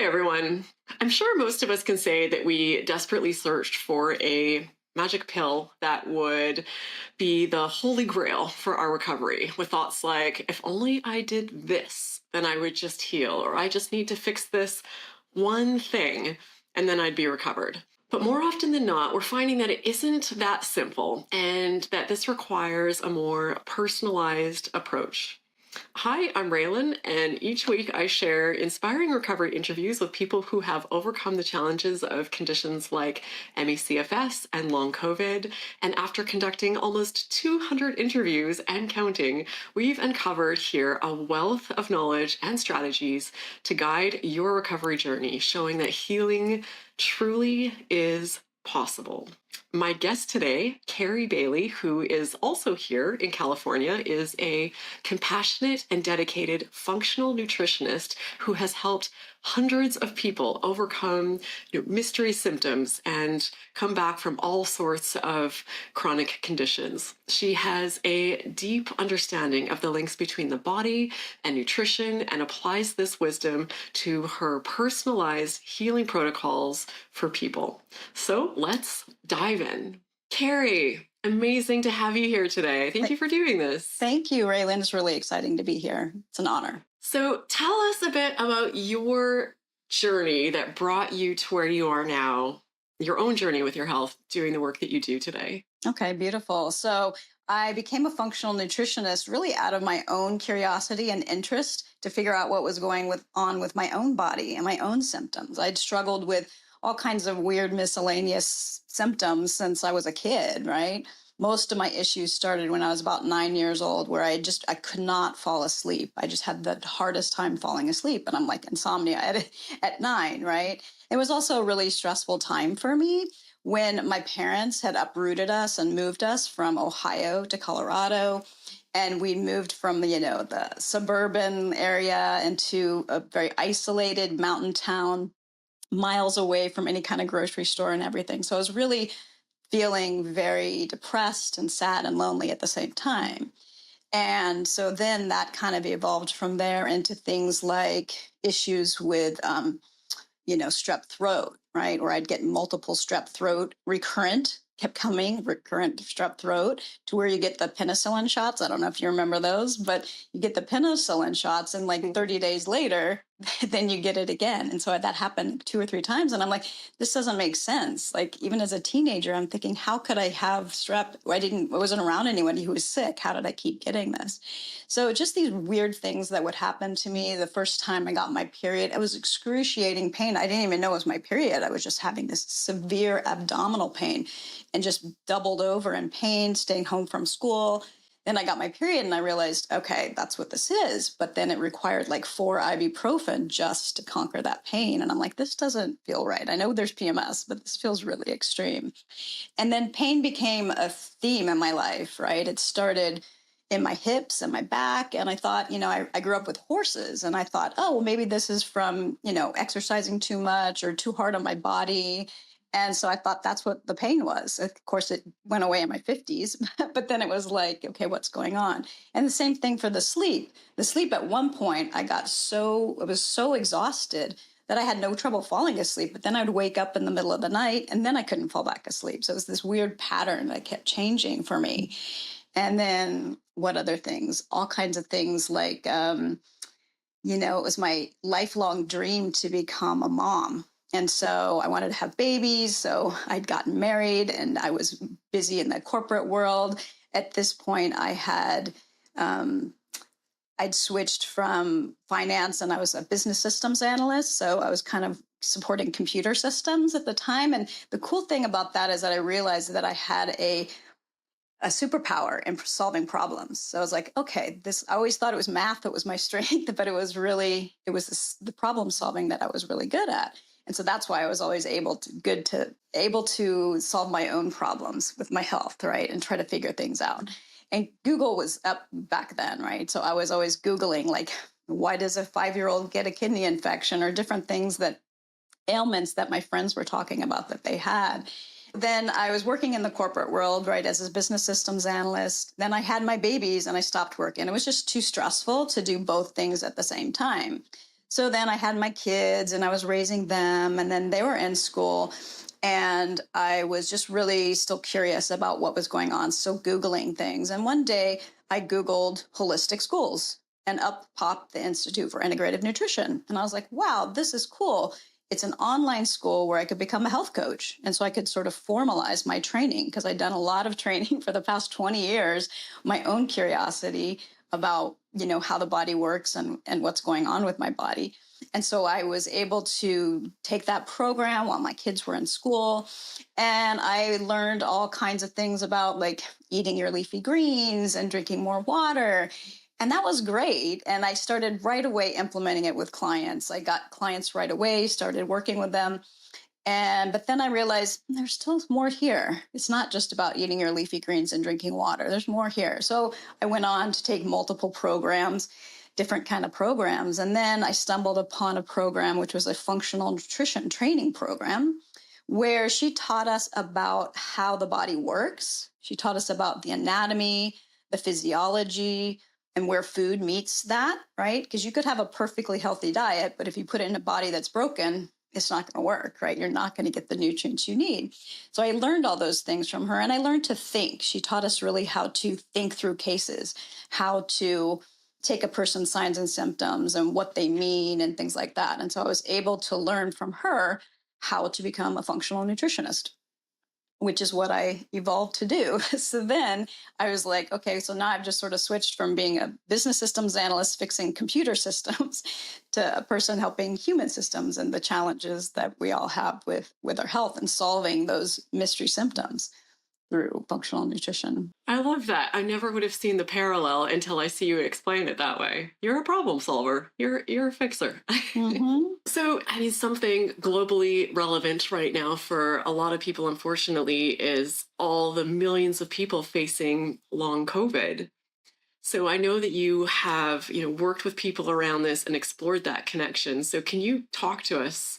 Hi, everyone. I'm sure most of us can say that we desperately searched for a magic pill that would be the holy grail for our recovery, with thoughts like, if only I did this, then I would just heal, or I just need to fix this one thing, and then I'd be recovered. But more often than not, we're finding that it isn't that simple and that this requires a more personalized approach. Hi, I'm Raelan, and each week I share inspiring recovery interviews with people who have overcome the challenges of conditions like CFS and Long COVID. And after conducting almost 200 interviews and counting, we've uncovered here a wealth of knowledge and strategies to guide your recovery journey, showing that healing truly is possible. My guest today, Carrie Bailey, who is also here in California, is a compassionate and dedicated functional nutritionist who has helped hundreds of people overcome mystery symptoms and come back from all sorts of chronic conditions. She has a deep understanding of the links between the body and nutrition and applies this wisdom to her personalized healing protocols for people. So let's dive in. Carrie, amazing to have you here today. Thank you for doing this. Thank you, Raelan. It's really exciting to be here. It's an honor. So tell us a bit about your journey that brought you to where you are now, your own journey with your health, doing the work that you do today. Okay, beautiful. So I became a functional nutritionist really out of my own curiosity and interest to figure out what was going on with my own body and my own symptoms. I'd struggled with all kinds of weird miscellaneous symptoms since I was a kid, right? Most of my issues started when I was about 9 years old, where I could not fall asleep. I just had the hardest time falling asleep. And I'm like insomnia at 9, right? It was also a really stressful time for me when my parents had uprooted us and moved us from Ohio to Colorado. And we moved from, the suburban area into a very isolated mountain town, miles away from any kind of grocery store and everything. So I was really feeling very depressed and sad and lonely at the same time. And so then that kind of evolved from there into things like issues with, strep throat, right? Or I'd get multiple strep throat, kept coming, recurrent strep throat, to where you get the penicillin shots. I don't know if you remember those, but you get the penicillin shots and like 30 days later, then you get it again. And so that happened 2 or 3 times. And I'm like, this doesn't make sense. Like, even as a teenager, I'm thinking, how could I have strep? I wasn't around anybody who was sick. How did I keep getting this? So just these weird things that would happen to me. The first time I got my period, it was excruciating pain. I didn't even know it was my period. I was just having this severe abdominal pain and just doubled over in pain, staying home from school. Then I got my period and I realized, okay, that's what this is. But then it required like 4 ibuprofen just to conquer that pain. And I'm like, this doesn't feel right. I know there's PMS, but this feels really extreme. And then pain became a theme in my life, right? It started in my hips and my back. And I thought, I grew up with horses and I thought, oh, well, maybe this is from, exercising too much or too hard on my body. And so I thought that's what the pain was. Of course, it went away in my 50s, but then it was like, okay, what's going on? And the same thing for the sleep. The sleep at one point, I was so exhausted that I had no trouble falling asleep, but then I'd wake up in the middle of the night and then I couldn't fall back asleep. So it was this weird pattern that kept changing for me. And then what other things? All kinds of things like, it was my lifelong dream to become a mom. And so I wanted to have babies. So I'd gotten married and I was busy in the corporate world. At this point, I'd switched from finance and I was a business systems analyst. So I was kind of supporting computer systems at the time. And the cool thing about that is that I realized that I had a superpower in solving problems. So I was like, okay, I always thought it was math that was my strength, but it was the problem solving that I was really good at. And so that's why I was always able to solve my own problems with my health, right? And try to figure things out. And Google was up back then, right? So I was always Googling, like, why does a 5-year-old get a kidney infection, or different ailments that my friends were talking about that they had. Then I was working in the corporate world, right, as a business systems analyst. Then I had my babies and I stopped working. It was just too stressful to do both things at the same time. So then I had my kids and I was raising them, and then they were in school. And I was just really still curious about what was going on. So Googling things. And one day I Googled holistic schools, and up popped the Institute for Integrative Nutrition. And I was like, wow, this is cool. It's an online school where I could become a health coach. And so I could sort of formalize my training because I'd done a lot of training for the past 20 years, my own curiosity about, how the body works and what's going on with my body. And so I was able to take that program while my kids were in school. And I learned all kinds of things about like eating your leafy greens and drinking more water. And that was great. And I started right away implementing it with clients. I got clients right away, started working with them. But then I realized there's still more here. It's not just about eating your leafy greens and drinking water. There's more here. So I went on to take multiple programs, different kind of programs. And then I stumbled upon a program, which was a functional nutrition training program, where she taught us about how the body works. She taught us about the anatomy, the physiology, and where food meets that, right? Because you could have a perfectly healthy diet, but if you put it in a body that's broken, it's not going to work, right? You're not going to get the nutrients you need. So I learned all those things from her, and I learned to think. She taught us really how to think through cases, how to take a person's signs and symptoms and what they mean and things like that. And so I was able to learn from her how to become a functional nutritionist, which is what I evolved to do. So then I was like, okay, so now I've just sort of switched from being a business systems analyst fixing computer systems to a person helping human systems and the challenges that we all have with our health and solving those mystery symptoms through functional nutrition. I love that. I never would have seen the parallel until I see you explain it that way. You're a problem solver. You're a fixer. Mm-hmm. So, I mean, something globally relevant right now for a lot of people, unfortunately, is all the millions of people facing long COVID. So I know that you have, worked with people around this and explored that connection. So can you talk to us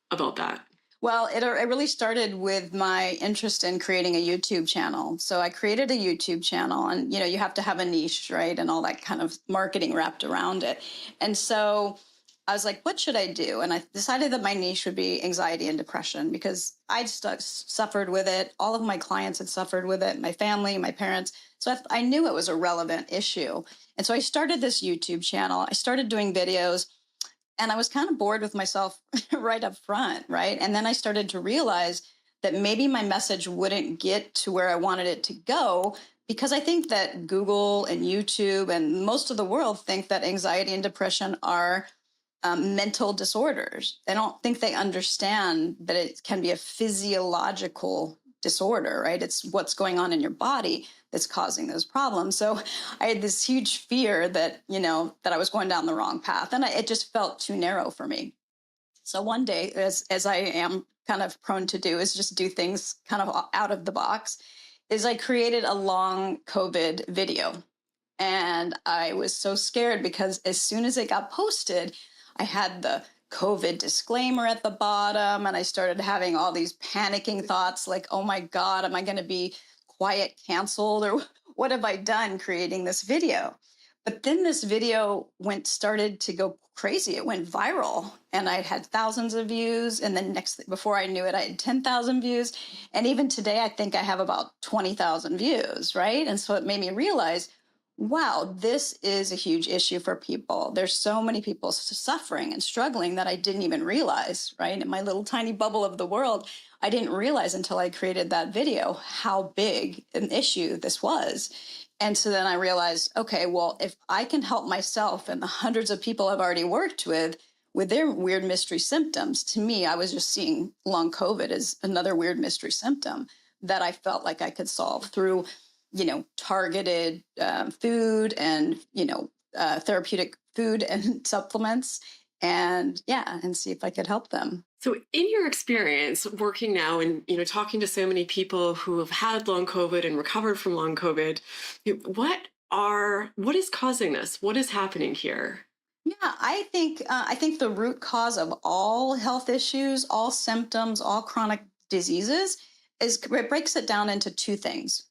about that? Well, it really started with my interest in creating a YouTube channel. So I created a YouTube channel, and you have to have a niche, right? And all that kind of marketing wrapped around it. And so I was like, what should I do? And I decided that my niche would be anxiety and depression because I'd suffered with it. All of my clients had suffered with it, my family, my parents. So I knew it was a relevant issue. And so I started this YouTube channel. I started doing videos. And I was kind of bored with myself right up front, right? And then I started to realize that maybe my message wouldn't get to where I wanted it to go because I think that Google and YouTube and most of the world think that anxiety and depression are mental disorders. They don't think they understand that it can be a physiological disorder, right? It's what's going on in your body that's causing those problems. So I had this huge fear that, that I was going down the wrong path, and it just felt too narrow for me. So one day, as I am kind of prone to do, is just do things kind of out of the box, is I created a long COVID video. And I was so scared because as soon as it got posted, I had the COVID disclaimer at the bottom, and I started having all these panicking thoughts like, oh my God, am I going to be quiet canceled, or what have I done creating this video? But then this video started to go crazy. It went viral, and I had thousands of views. And then before I knew it, I had 10,000 views. And even today, I think I have about 20,000 views, right? And so it made me realize, wow, this is a huge issue for people. There's so many people suffering and struggling that I didn't even realize, right? In my little tiny bubble of the world, I didn't realize until I created that video how big an issue this was. And so then I realized, okay, well, if I can help myself and the hundreds of people I've already worked with their weird mystery symptoms, to me, I was just seeing long COVID as another weird mystery symptom that I felt like I could solve through targeted food and, therapeutic food and supplements, and see if I could help them. So in your experience working now and, talking to so many people who have had long COVID and recovered from long COVID, what is causing this? What is happening here? Yeah, I think the root cause of all health issues, all symptoms, all chronic diseases it breaks it down into two things.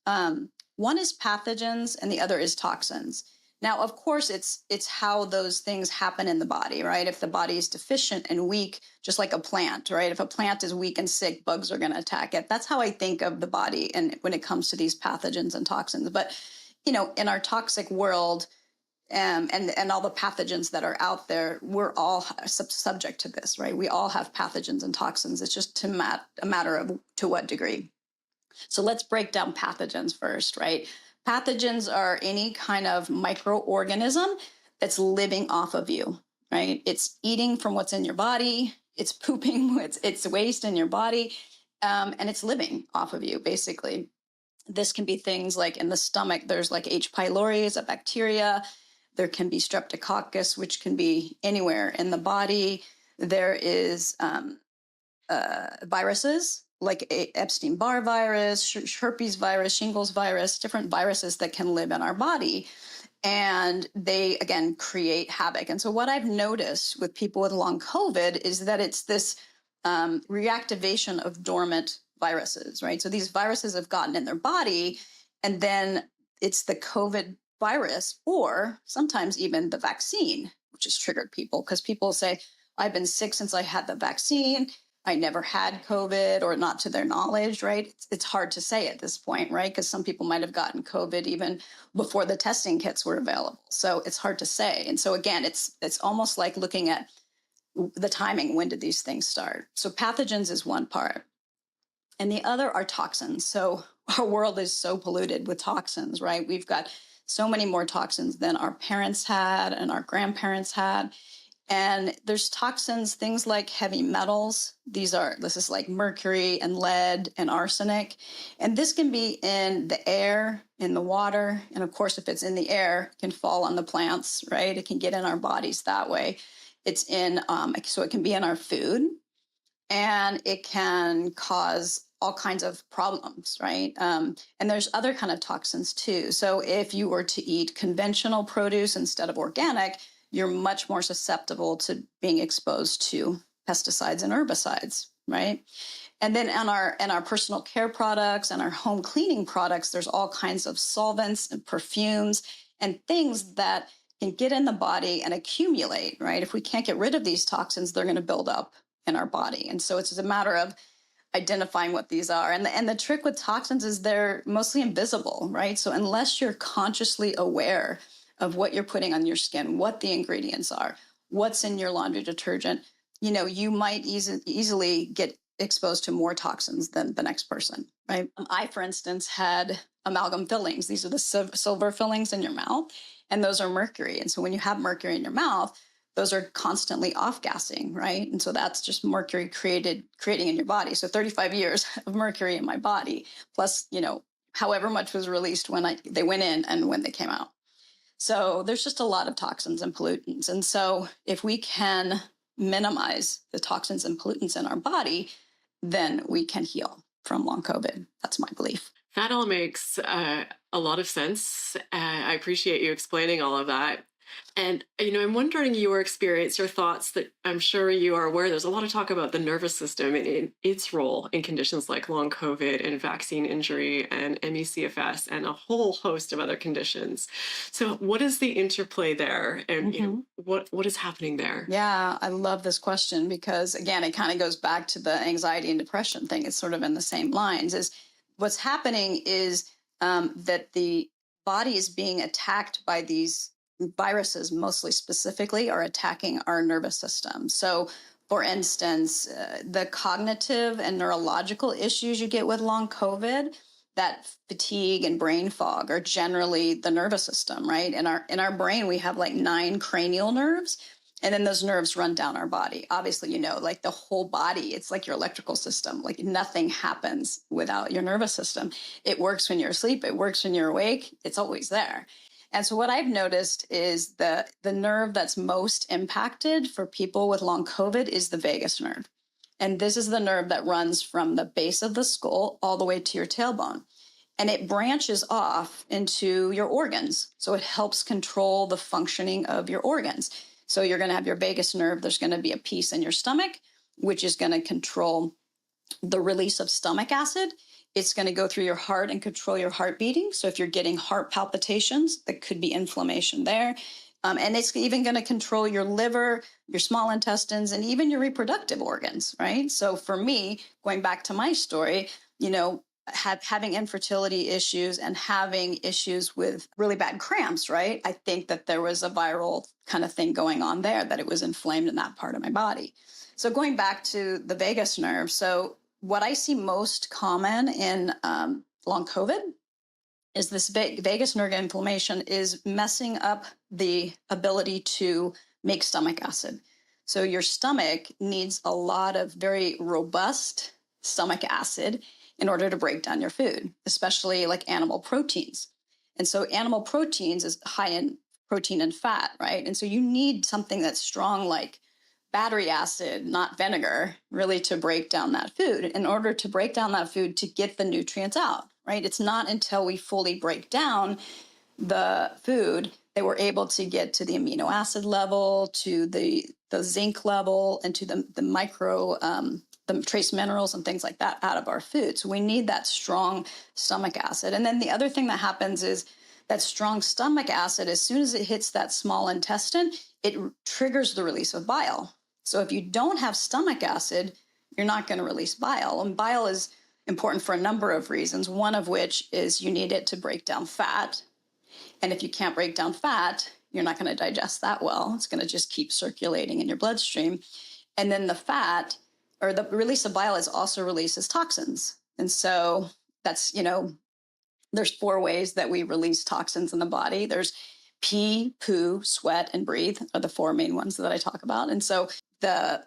One is pathogens and the other is toxins. Now, of course, it's how those things happen in the body, right? If the body is deficient and weak, just like a plant, right? If a plant is weak and sick, bugs are going to attack it. That's how I think of the body, and when it comes to these pathogens and toxins. But in our toxic world, and all the pathogens that are out there, we're all subject to this, right? We all have pathogens and toxins. It's just a matter of to what degree. So let's break down pathogens first, right? Pathogens are any kind of microorganism that's living off of you, right? It's eating from what's in your body, it's pooping, it's waste in your body, and it's living off of you, basically. This can be things like in the stomach, there's like H. pylori, is a bacteria. There can be streptococcus, which can be anywhere in the body. There is viruses like Epstein-Barr virus, herpes virus, shingles virus, different viruses that can live in our body. And they, again, create havoc. And so what I've noticed with people with long COVID is that it's this reactivation of dormant viruses, right? So these viruses have gotten in their body, and then it's the COVID virus, or sometimes even the vaccine, which has triggered people, because people say, I've been sick since I had the vaccine. I never had COVID, or not to their knowledge, right? It's hard to say at this point, right? Because some people might have gotten COVID even before the testing kits were available. So it's hard to say. And so again, it's almost like looking at the timing. When did these things start? So pathogens is one part. And the other are toxins. So our world is so polluted with toxins, right? We've got so many more toxins than our parents had and our grandparents had. And there's toxins, things like heavy metals. This is like mercury and lead and arsenic. And this can be in the air, in the water. And of course, if it's in the air, it can fall on the plants, right? It can get in our bodies that way. So it can be in our food, and it can cause all kinds of problems, right? And there's other kind of toxins too. So if you were to eat conventional produce instead of organic, you're much more susceptible to being exposed to pesticides and herbicides, right? And then in our personal care products and our home cleaning products, there's all kinds of solvents and perfumes and things that can get in the body and accumulate, right? If we can't get rid of these toxins, they're going to build up in our body. And so it's a matter of identifying what these are. And the trick with toxins is they're mostly invisible, right? So unless you're consciously aware of what you're putting on your skin, what the ingredients are, what's in your laundry detergent, you might easily get exposed to more toxins than the next person, right? I, for instance, had amalgam fillings. These are the silver fillings in your mouth, and those are mercury. And so when you have mercury in your mouth, those are constantly off-gassing, right? And so that's just mercury creating in your body. So 35 years of mercury in my body, plus, however much was released when they went in and when they came out. So there's just a lot of toxins and pollutants. And so if we can minimize the toxins and pollutants in our body, then we can heal from long COVID. That's my belief. That all makes a lot of sense. I appreciate you explaining all of that. And, I'm wondering your experience, your thoughts, that I'm sure you are aware there's a lot of talk about the nervous system and its role in conditions like long COVID and vaccine injury and ME/CFS and a whole host of other conditions. So what is the interplay there? And what is happening there? Yeah, I love this question because, again, it kind of goes back to the anxiety and depression thing. It's sort of in the same lines. Is what's happening is that the body is being attacked by these viruses, mostly specifically, are attacking our nervous system. So, for instance, the cognitive and neurological issues you get with long COVID, that fatigue and brain fog, are generally the nervous system, right? In our brain, we have like 9 cranial nerves, and then those nerves run down our body. Obviously, like the whole body, it's like your electrical system. Like nothing happens without your nervous system. It works when you're asleep. It works when you're awake. It's always there. And so what I've noticed is the nerve that's most impacted for people with long COVID is the vagus nerve. And this is the nerve that runs from the base of the skull all the way to your tailbone. And it branches off into your organs. So it helps control the functioning of your organs. So you're going to have your vagus nerve. There's going to be a piece in your stomach, which is going to control the release of stomach acid. It's going to go through your heart and control your heart beating. So if you're getting heart palpitations, there could be inflammation there. And it's even going to control your liver, your small intestines, and even your reproductive organs, right? So for me, going back to my story, having infertility issues and having issues with really bad cramps, right? I think that there was a viral kind of thing going on there, that it was inflamed in that part of my body. So going back to the vagus nerve, so what I see most common in long COVID is this vagus nerve inflammation is messing up the ability to make stomach acid. So your stomach needs a lot of very robust stomach acid in order to break down your food, especially like animal proteins. And so animal proteins is high in protein and fat, right? And so you need something that's strong like battery acid, not vinegar, really to break down that food in order to break down that food to get the nutrients out, right? It's not until we fully break down the food that we're able to get to the amino acid level, to the zinc level, and to the micro, the trace minerals and things like that out of our food. So we need that strong stomach acid. And then the other thing that happens is that strong stomach acid, as soon as it hits that small intestine, it triggers the release of bile. So if you don't have stomach acid, you're not going to release bile. And bile is important for a number of reasons, one of which is you need it to break down fat. And if you can't break down fat, you're not going to digest that well. It's going to just keep circulating in your bloodstream. And then the fat, or the release of bile, is also releases toxins. And so that's, there's 4 ways that we release toxins in the body. There's pee, poo, sweat, and breathe are the 4 main ones that I talk about. And so the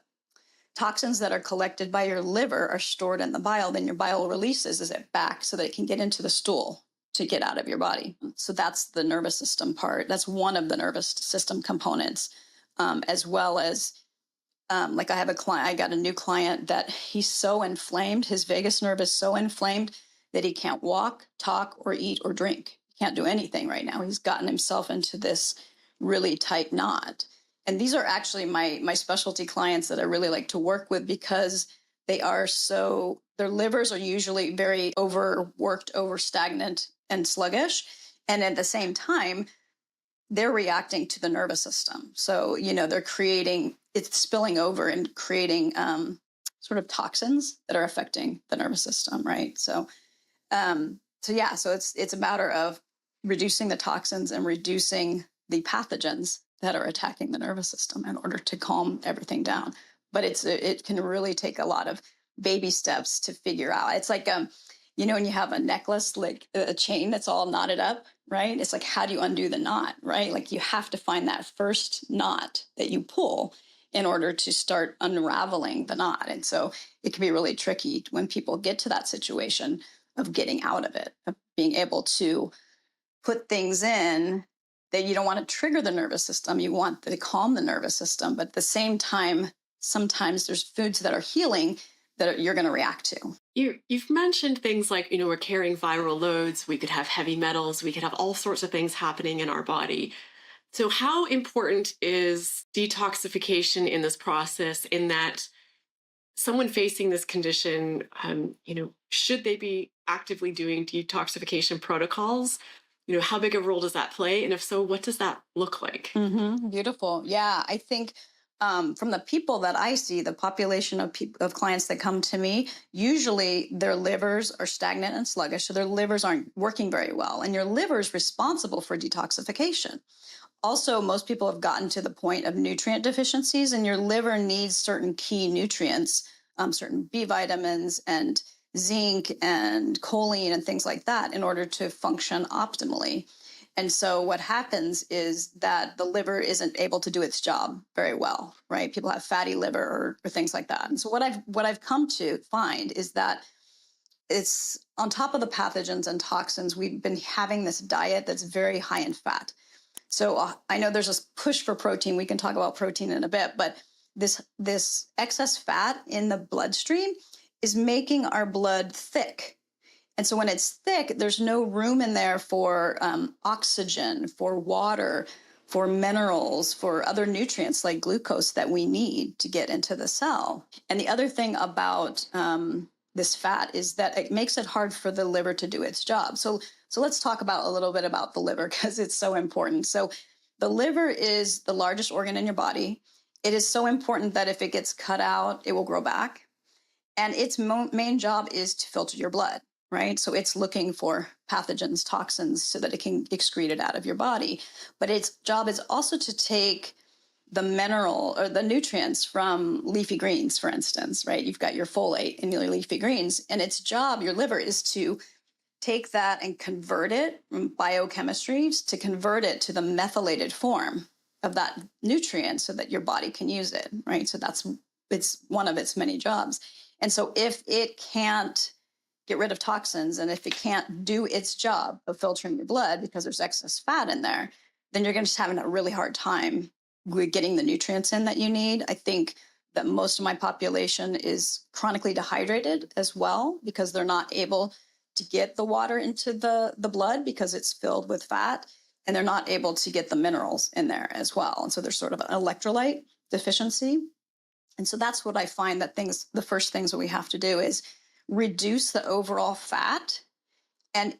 toxins that are collected by your liver are stored in the bile. Then your bile releases it back so that it can get into the stool to get out of your body. So that's the nervous system part. That's one of the nervous system components, as well as like I have a client, I got a new client that he's so inflamed. His vagus nerve is so inflamed that he can't walk, talk, or eat or drink. He can't do anything right now. He's gotten himself into this really tight knot. And these are actually my specialty clients that I really like to work with, because they are their livers are usually very overworked, over stagnant and sluggish. And at the same time, they're reacting to the nervous system. So, it's spilling over and creating sort of toxins that are affecting the nervous system, right? So it's a matter of reducing the toxins and reducing the pathogens that are attacking the nervous system in order to calm everything down. But it can really take a lot of baby steps to figure out. It's like, when you have a necklace, like a chain that's all knotted up, right? It's like, how do you undo the knot, right? Like you have to find that first knot that you pull in order to start unraveling the knot. And so it can be really tricky when people get to that situation of getting out of it, of being able to put things in that you don't want to trigger the nervous system. You want to calm the nervous system. But at the same time, sometimes there's foods that are healing that you're going to react to. You've mentioned things like, we're carrying viral loads. We could have heavy metals. We could have all sorts of things happening in our body. So how important is detoxification in this process, in that someone facing this condition, should they be actively doing detoxification protocols? How big a role does that play? And if so, what does that look like? Mm-hmm. Beautiful. Yeah, I think from the people that I see, the population of clients that come to me, usually their livers are stagnant and sluggish. So their livers aren't working very well. And your liver is responsible for detoxification. Also, most people have gotten to the point of nutrient deficiencies, and your liver needs certain key nutrients, certain B vitamins and zinc and choline and things like that in order to function optimally. And so what happens is that the liver isn't able to do its job very well, right? People have fatty liver or things like that. And so what I've come to find is that it's on top of the pathogens and toxins, we've been having this diet that's very high in fat. So I know there's this push for protein. We can talk about protein in a bit, but this excess fat in the bloodstream is making our blood thick. And so when it's thick, there's no room in there for oxygen, for water, for minerals, for other nutrients like glucose that we need to get into the cell. And the other thing about this fat is that it makes it hard for the liver to do its job. So let's talk about a little bit about the liver because it's so important. So the liver is the largest organ in your body. It is so important that if it gets cut out, it will grow back. And its main job is to filter your blood, right? So it's looking for pathogens, toxins, so that it can excrete it out of your body. But its job is also to take the mineral or the nutrients from leafy greens, for instance, right? You've got your folate in your leafy greens, and its job, your liver, is to take that and convert it from biochemistry to convert it to the methylated form of that nutrient so that your body can use it, right? So it's one of its many jobs. And so if it can't get rid of toxins and if it can't do its job of filtering your blood because there's excess fat in there, then you're going to just having a really hard time with getting the nutrients in that you need. I think that most of my population is chronically dehydrated as well because they're not able to get the water into the blood because it's filled with fat, and they're not able to get the minerals in there as well. And so there's sort of an electrolyte deficiency. And so that's what I find that the first things that we have to do is reduce the overall fat and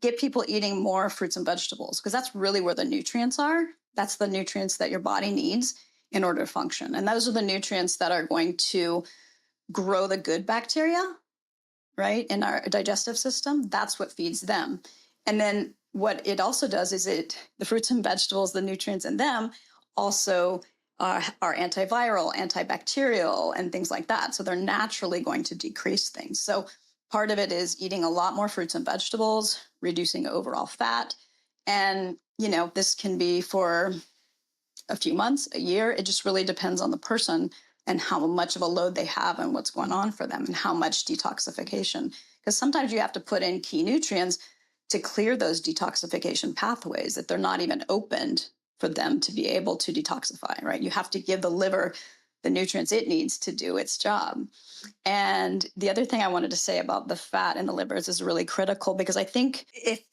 get people eating more fruits and vegetables, because that's really where the nutrients are. That's the nutrients that your body needs in order to function. And those are the nutrients that are going to grow the good bacteria, right, in our digestive system. That's what feeds them. And then what it also does is the fruits and vegetables, the nutrients in them also are antiviral, antibacterial, and things like that. So they're naturally going to decrease things. So part of it is eating a lot more fruits and vegetables, reducing overall fat. And, this can be for a few months, a year. It just really depends on the person and how much of a load they have and what's going on for them and how much detoxification. Because sometimes you have to put in key nutrients to clear those detoxification pathways that they're not even opened for them to be able to detoxify, right? You have to give the liver the nutrients it needs to do its job. And the other thing I wanted to say about the fat in the livers is really critical, because I think if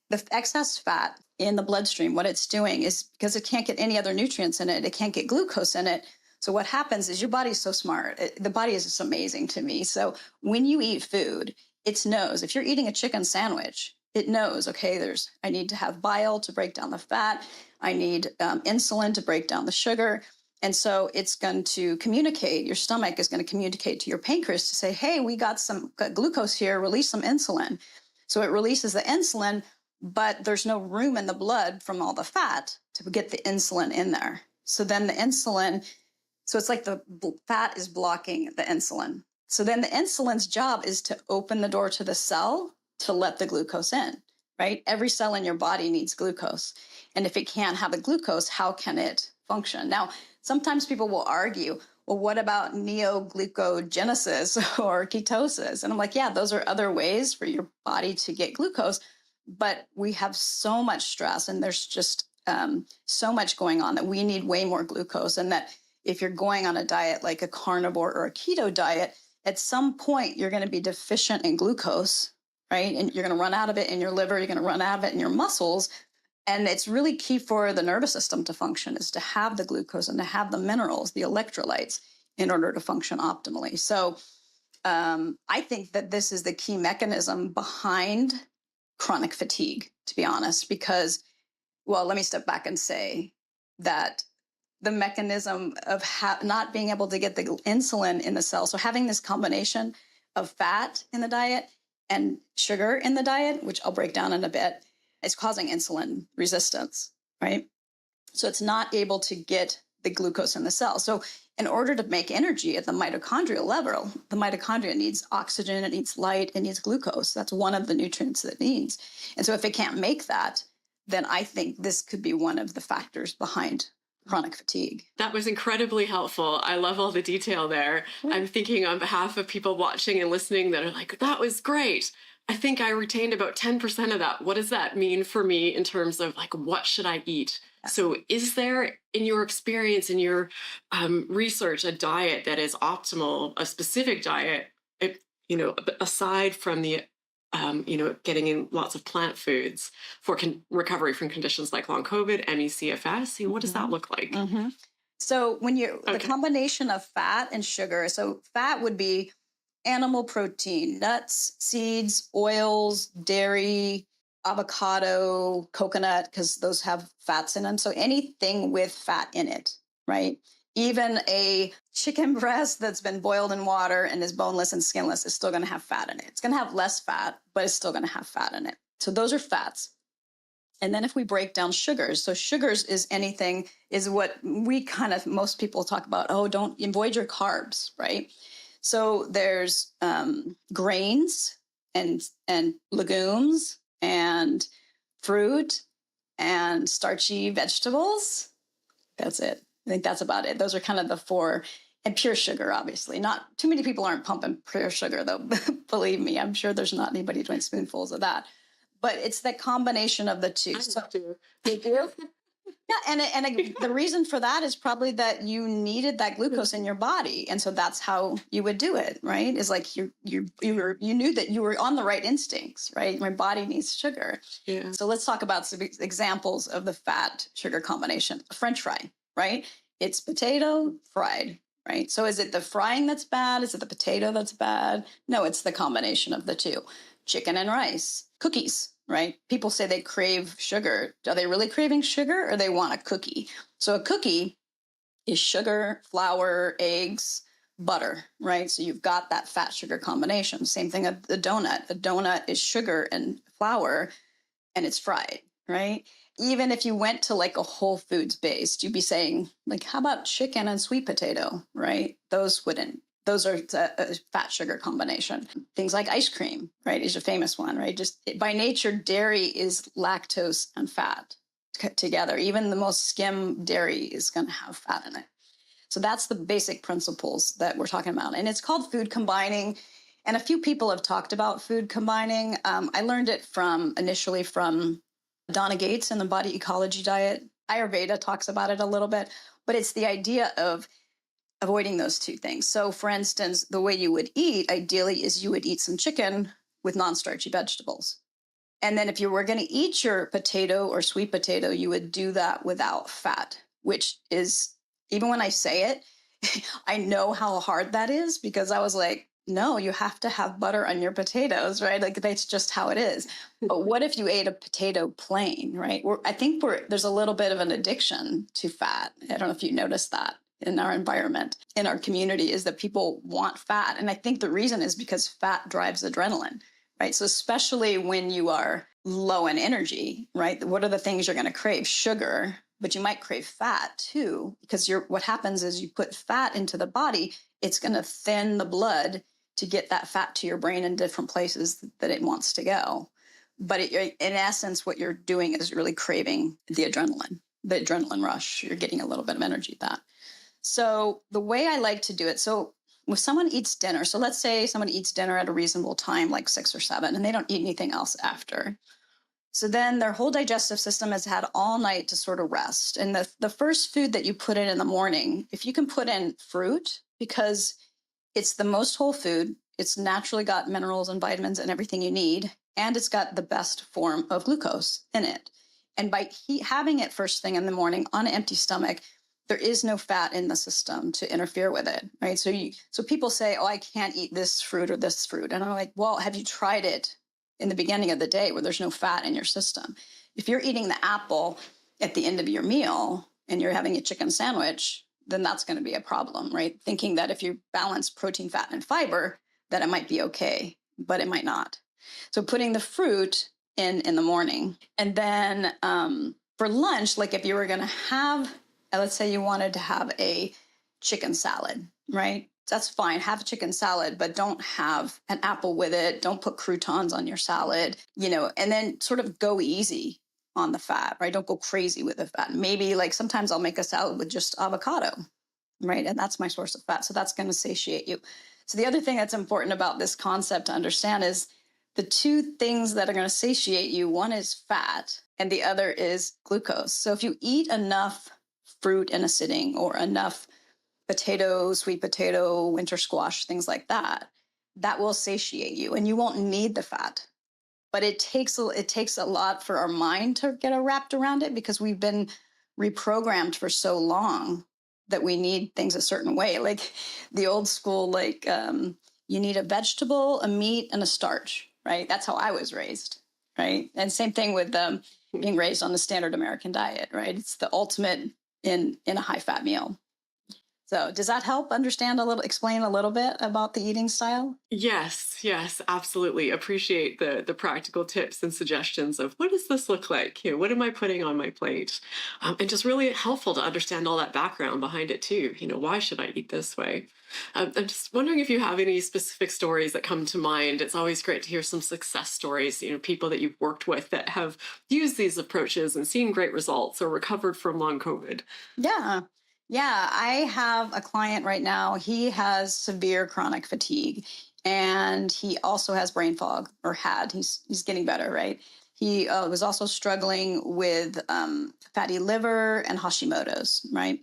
the excess fat in the bloodstream, what it's doing is, because it can't get any other nutrients in it, it can't get glucose in it. So what happens is your body's so smart. The body is just amazing to me. So when you eat food, it knows. If you're eating a chicken sandwich, it knows, okay, I need to have bile to break down the fat. I need insulin to break down the sugar. And so it's going to communicate, your stomach is going to communicate to your pancreas to say, hey, we got glucose here, release some insulin. So it releases the insulin, but there's no room in the blood from all the fat to get the insulin in there. So then so it's like the fat is blocking the insulin. So then the insulin's job is to open the door to the cell to let the glucose in, right? Every cell in your body needs glucose. And if it can't have the glucose, how can it function? Now, sometimes people will argue, well, what about neoglucogenesis or ketosis? And I'm like, yeah, those are other ways for your body to get glucose. But we have so much stress and there's just so much going on that we need way more glucose. And that if you're going on a diet like a carnivore or a keto diet, at some point you're going to be deficient in glucose, right? And you're going to run out of it in your liver, you're going to run out of it in your muscles. And it's really key for the nervous system to function is to have the glucose and to have the minerals, the electrolytes, in order to function optimally. So I think that this is the key mechanism behind chronic fatigue, to be honest, because, well, let me step back and say that the mechanism of not being able to get the insulin in the cell. So having this combination of fat in the diet and sugar in the diet, which I'll break down in a bit, is causing insulin resistance, right? So it's not able to get the glucose in the cell. So in order to make energy at the mitochondrial level, the mitochondria needs oxygen, it needs light, it needs glucose. That's one of the nutrients that it needs. And so if it can't make that, then I think this could be one of the factors behind chronic fatigue. That was incredibly helpful. I love all the detail there. I'm thinking on behalf of people watching and listening that are like, that was great. I think I retained about 10% of that. What does that mean for me in terms of like, what should I eat? So is there, in your experience, in your research, a diet that is optimal, a specific diet, aside from the, getting in lots of plant foods for recovery from conditions like long COVID, ME, CFS? What does that look like? Mm-hmm. So when the combination of fat and sugar, so fat would be animal protein, nuts, seeds, oils, dairy, avocado, coconut, because those have fats in them. So anything with fat in it, right? Even a chicken breast that's been boiled in water and is boneless and skinless is still going to have fat in it. It's going to have less fat, but it's still going to have fat in it. So those are fats. And then if we break down sugars, so sugars is anything, is what we kind of, most people talk about, oh, don't avoid your carbs, right? So there's grains and legumes and fruit and starchy vegetables. That's it. I think that's about it. Those are kind of the four. And pure sugar, obviously. Not too many people aren't pumping pure sugar, though. Believe me, I'm sure there's not anybody doing spoonfuls of that. But it's the combination of the two. You do? Yeah, and the reason for that is probably that you needed that glucose in your body, and so that's how you would do it, right? Is like you knew that you were on the right instincts, right? My body needs sugar. Yeah. So let's talk about some examples of the fat sugar combination. French fry, right? It's potato fried, right? So is it the frying that's bad? Is it the potato that's bad? No, it's the combination of the two. Chicken and rice, cookies. Right? People say they crave sugar. Are they really craving sugar or they want a cookie? So a cookie is sugar, flour, eggs, butter, right? So you've got that fat sugar combination. Same thing with the donut. A donut is sugar and flour and it's fried, right? Even if you went to like a Whole Foods based, you'd be saying, like, how about chicken and sweet potato, right? Those are a fat sugar combination. Things like ice cream, right, is a famous one, right? Just by nature, dairy is lactose and fat together. Even the most skim dairy is going to have fat in it. So that's the basic principles that we're talking about. And it's called food combining. And a few people have talked about food combining. I learned it initially from Donna Gates in the Body Ecology Diet. Ayurveda talks about it a little bit, but it's the idea of avoiding those two things. So for instance, the way you would eat ideally is you would eat some chicken with non-starchy vegetables. And then if you were going to eat your potato or sweet potato, you would do that without fat, which is, even when I say it, I know how hard that is because I was like, no, you have to have butter on your potatoes, right? Like that's just how it is. But what if you ate a potato plain, right? I think there's a little bit of an addiction to fat. I don't know if you noticed that in our environment, in our community, is that people want fat. And I think the reason is because fat drives adrenaline, right? So especially when you are low in energy, right? What are the things you're going to crave? Sugar, but you might crave fat too, because what happens is you put fat into the body, it's going to thin the blood to get that fat to your brain in different places that it wants to go. But in essence, what you're doing is really craving the adrenaline rush. You're getting a little bit of energy with that. So the way I like to do it, so if someone eats dinner, so let's say someone eats dinner at a reasonable time, like 6 or 7, and they don't eat anything else after. So then their whole digestive system has had all night to sort of rest. And the first food that you put in the morning, if you can put in fruit, because it's the most whole food, it's naturally got minerals and vitamins and everything you need, and it's got the best form of glucose in it. And by having it first thing in the morning on an empty stomach, there is no fat in the system to interfere with it, right? So people say, oh, I can't eat this fruit or this fruit. And I'm like, well, have you tried it in the beginning of the day where there's no fat in your system? If you're eating the apple at the end of your meal and you're having a chicken sandwich, then that's going to be a problem, right? Thinking that if you balance protein, fat, and fiber, that it might be okay, but it might not. So putting the fruit in the morning. And then for lunch, like if you were going to have, let's say you wanted to have a chicken salad, right? That's fine. Have a chicken salad, but don't have an apple with it. Don't put croutons on your salad, and then sort of go easy on the fat, right? Don't go crazy with the fat. Maybe like sometimes I'll make a salad with just avocado, right? And that's my source of fat. So that's going to satiate you. So the other thing that's important about this concept to understand is the two things that are going to satiate you. One is fat and the other is glucose. So if you eat enough fruit in a sitting or enough potato, sweet potato, winter squash, things like that, that will satiate you and you won't need the fat. But it takes a lot for our mind to get wrapped around it because we've been reprogrammed for so long that we need things a certain way. Like the old school, You need a vegetable, a meat, and a starch, right? That's how I was raised, right? And same thing with being raised on the standard American diet, right? It's the ultimate in a high fat meal. So does that help explain a little bit about the eating style? Yes, yes, absolutely. Appreciate the practical tips and suggestions of what does this look like? What am I putting on my plate? And just really helpful to understand all that background behind it too. Why should I eat this way? I'm just wondering if you have any specific stories that come to mind. It's always great to hear some success stories, people that you've worked with that have used these approaches and seen great results or recovered from long COVID. Yeah. Yeah. I have a client right now. He has severe chronic fatigue and he also has brain fog or had. He's getting better, right? He was also struggling with fatty liver and Hashimoto's, right?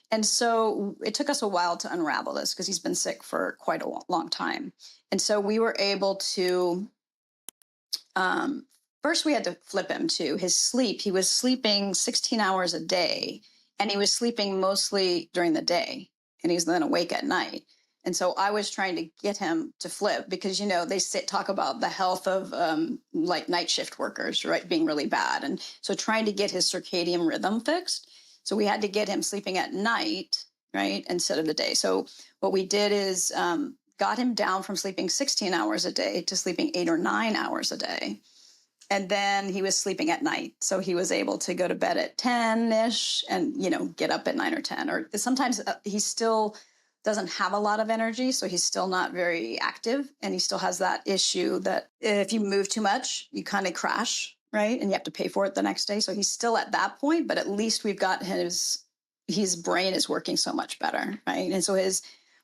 And so it took us a while to unravel this because he's been sick for quite a long time. And so we were able to first we had to flip him to his sleep. He was sleeping 16 hours a day and he was sleeping mostly during the day and he's then awake at night. And so I was trying to get him to flip because, they talk about the health of like night shift workers, right, being really bad. And so trying to get his circadian rhythm fixed. So we had to get him sleeping at night, right, instead of the day. So what we did is got him down from sleeping 16 hours a day to sleeping 8 or 9 hours a day. And then he was sleeping at night. So he was able to go to bed at 10-ish and, get up at 9 or 10. Or sometimes he still doesn't have a lot of energy. So he's still not very active. And he still has that issue that if you move too much, you kind of crash, right? And you have to pay for it the next day. So he's still at that point, but at least we've got his brain is working so much better, right? And so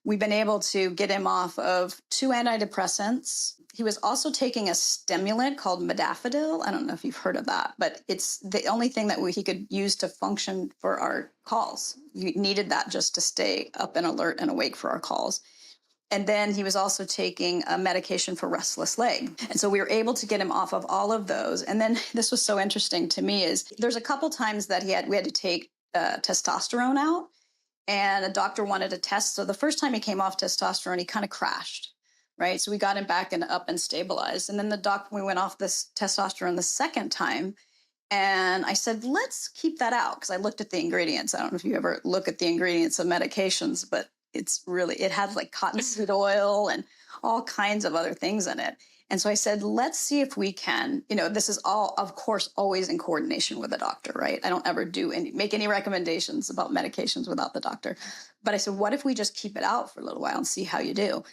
we've been able to get him off of 2 antidepressants. He was also taking a stimulant called modafinil. I don't know if you've heard of that, but it's the only thing that he could use to function for our calls. You needed that just to stay up and alert and awake for our calls. And then he was also taking a medication for restless leg. And so we were able to get him off of all of those. And then this was so interesting to me is there's a couple times that we had to take testosterone out. And a doctor wanted a test. So the first time he came off testosterone, he kind of crashed, right? So we got him back and up and stabilized. And then we went off this testosterone the second time. And I said, let's keep that out. Because I looked at the ingredients. I don't know if you ever look at the ingredients of medications, but it had like cottonseed oil and all kinds of other things in it. And so I said, let's see if we can, this is all, of course, always in coordination with a doctor, right? I don't ever make any recommendations about medications without the doctor. But I said, what if we just keep it out for a little while and see how you do?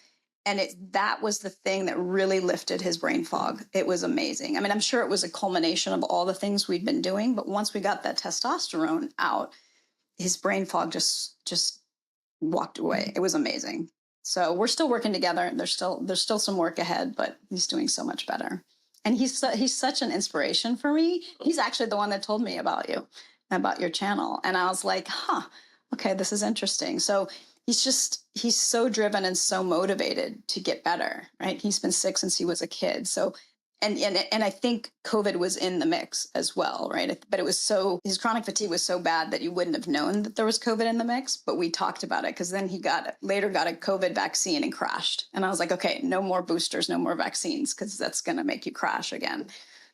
And that was the thing that really lifted his brain fog. It was amazing. I mean, I'm sure it was a culmination of all the things we'd been doing, but once we got that testosterone out, his brain fog just walked away. It was amazing. So we're still working together. There's still some work ahead, but he's doing so much better. And he's such an inspiration for me. He's actually the one that told me about your channel. And I was like, okay, this is interesting. So he's so driven and so motivated to get better, right? He's been sick since he was a kid. So and I think COVID was in the mix as well, right? But his chronic fatigue was so bad that you wouldn't have known that there was COVID in the mix, but we talked about it because then he later got a COVID vaccine and crashed. And I was like, okay, no more boosters, no more vaccines, because that's going to make you crash again.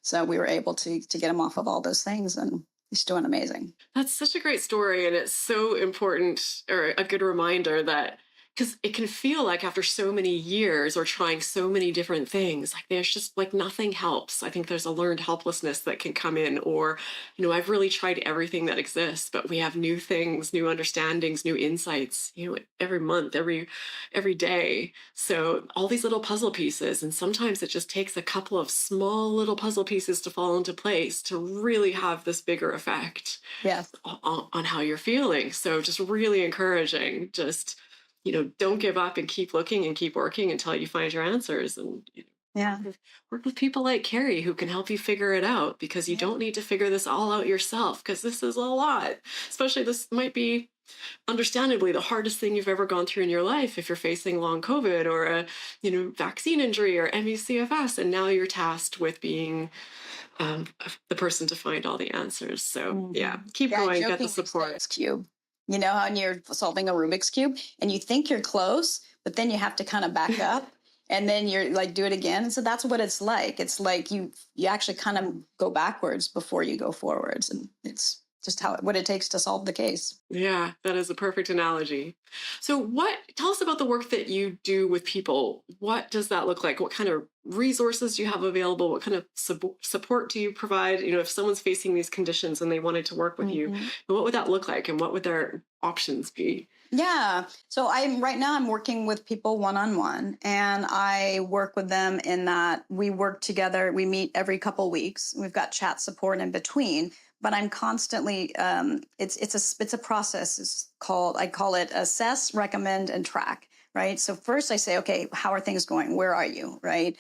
So we were able to get him off of all those things and he's doing amazing. That's such a great story. And it's so important or a good reminder that because it can feel like after so many years or trying so many different things, like there's just like nothing helps. I think there's a learned helplessness that can come in, or, I've really tried everything that exists, but we have new things, new understandings, new insights, every month, every day. So all these little puzzle pieces, and sometimes it just takes a couple of small little puzzle pieces to fall into place to really have this bigger effect on how you're feeling. So just really encouraging, don't give up and keep looking and keep working until you find your answers. And work with people like Carrie who can help you figure it out, because you don't need to figure this all out yourself, because this is a lot. Especially this might be understandably the hardest thing you've ever gone through in your life if you're facing long COVID or a vaccine injury or ME/CFS, and now you're tasked with being the person to find all the answers. So keep going, get the support. Cube. How when you're solving a Rubik's Cube and you think you're close, but then you have to kind of back up And then you're like, do it again. And so that's what it's like. It's like you actually kind of go backwards before you go forwards. And it's just what it takes to solve the case. Yeah, that is a perfect analogy. So, tell us about the work that you do with people. What does that look like? What kind of resources do you have available? What kind of support do you provide? If someone's facing these conditions and they wanted to work with you, Mhm. what would that look like and what would their options be? Yeah. So I'm working with people one on one, and I work with them in that we work together. We meet every couple weeks. We've got chat support in between, but I'm constantly it's a process. I call it assess, recommend, and track. Right. So first I say, okay, how are things going? Where are you? Right.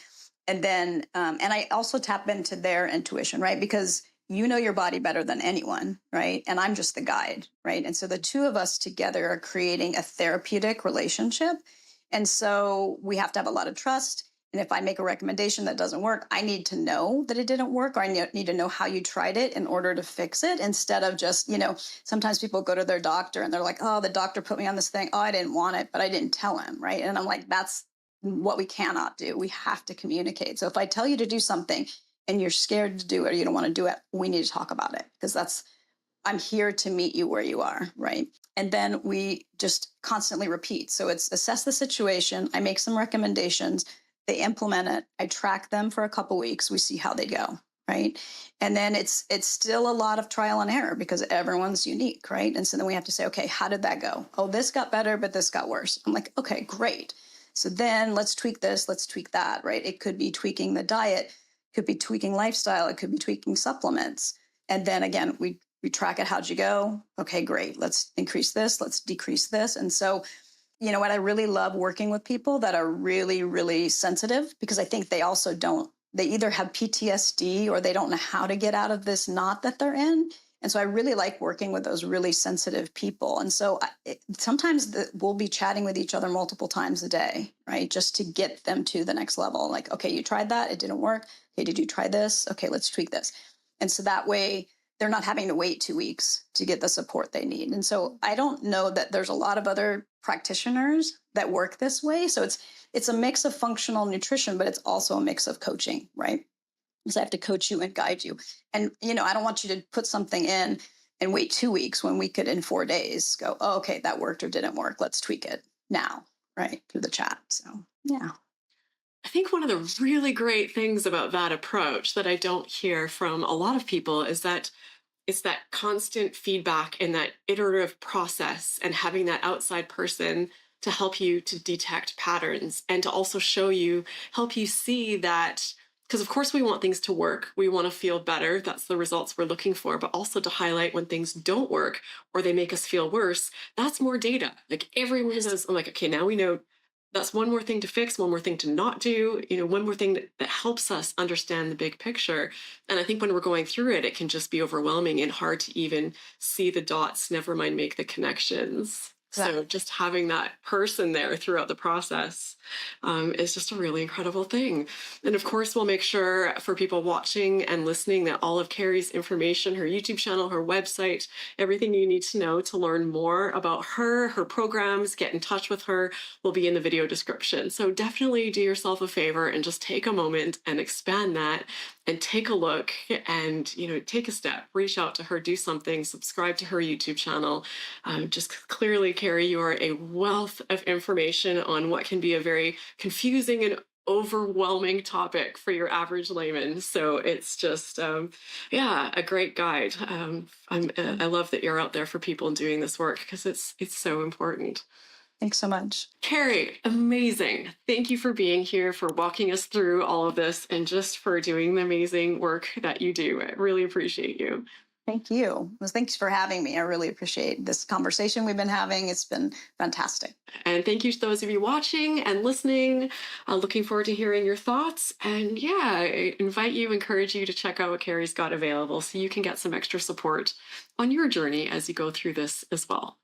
And then and I also tap into their intuition, right? Because you know your body better than anyone, right? And I'm just the guide, right? And so the two of us together are creating a therapeutic relationship. And so we have to have a lot of trust. And if I make a recommendation that doesn't work, I need to know that it didn't work, or I need to know how you tried it in order to fix it, instead of just, sometimes people go to their doctor and they're like, oh, the doctor put me on this thing. Oh, I didn't want it, but I didn't tell him, right? And I'm like, that's what we cannot do. We have to communicate. So if I tell you to do something and you're scared to do it or you don't want to do it, we need to talk about it, because I'm here to meet you where you are, right? And then we just constantly repeat. So it's assess the situation, I make some recommendations, they implement it, I track them for a couple weeks, we see how they go, right? And then it's still a lot of trial and error because everyone's unique, right? And so then we have to say, okay, how did that go? Oh, this got better, but this got worse. I'm like, okay, great. So then let's tweak this, let's tweak that, right? It could be tweaking the diet, could be tweaking lifestyle, it could be tweaking supplements. And then again, we track it. How'd you go? Okay, great. Let's increase this. Let's decrease this. And so, what I really love working with people that are really, really sensitive, because I think they also they either have PTSD or they don't know how to get out of this knot that they're in. And so I really like working with those really sensitive people. And so sometimes we'll be chatting with each other multiple times a day, right? Just to get them to the next level. Like, okay, you tried that. It didn't work. Okay, did you try this? Okay, let's tweak this. And so that way they're not having to wait 2 weeks to get the support they need. And so I don't know that there's a lot of other practitioners that work this way. So it's a mix of functional nutrition, but it's also a mix of coaching, right? Because I have to coach you and guide you. And, I don't want you to put something in and wait 2 weeks when we could in 4 days go, oh, okay, that worked or didn't work. Let's tweak it now, right? Through the chat. So, yeah. I think one of the really great things about that approach that I don't hear from a lot of people is that it's that constant feedback and that iterative process, and having that outside person to help you to detect patterns and to also help you see that. Because, of course, we want things to work. We want to feel better. That's the results we're looking for. But also to highlight when things don't work or they make us feel worse. That's more data. Like everyone says, I'm like, okay, now we know that's one more thing to fix, one more thing to not do, one more thing that helps us understand the big picture. And I think when we're going through it, it can just be overwhelming and hard to even see the dots, never mind make the connections. Exactly. So just having that person there throughout the process is just a really incredible thing. And of course, we'll make sure for people watching and listening that all of Carrie's information, her YouTube channel, her website, everything you need to know to learn more about her programs, get in touch with her, will be in the video description. So definitely do yourself a favor and just take a moment and expand that and take a look and, take a step, reach out to her, do something, subscribe to her YouTube channel. Just clearly, Carrie, you are a wealth of information on what can be a very confusing and overwhelming topic for your average layman. So it's just, a great guide. I love that you're out there for people and doing this work because it's so important. Thanks so much. Carrie, amazing. Thank you for being here, for walking us through all of this, and just for doing the amazing work that you do. I really appreciate you. Thank you. Well, thanks for having me. I really appreciate this conversation we've been having. It's been fantastic. And thank you to those of you watching and listening. Looking forward to hearing your thoughts. And I encourage you to check out what Carrie's got available so you can get some extra support on your journey as you go through this as well.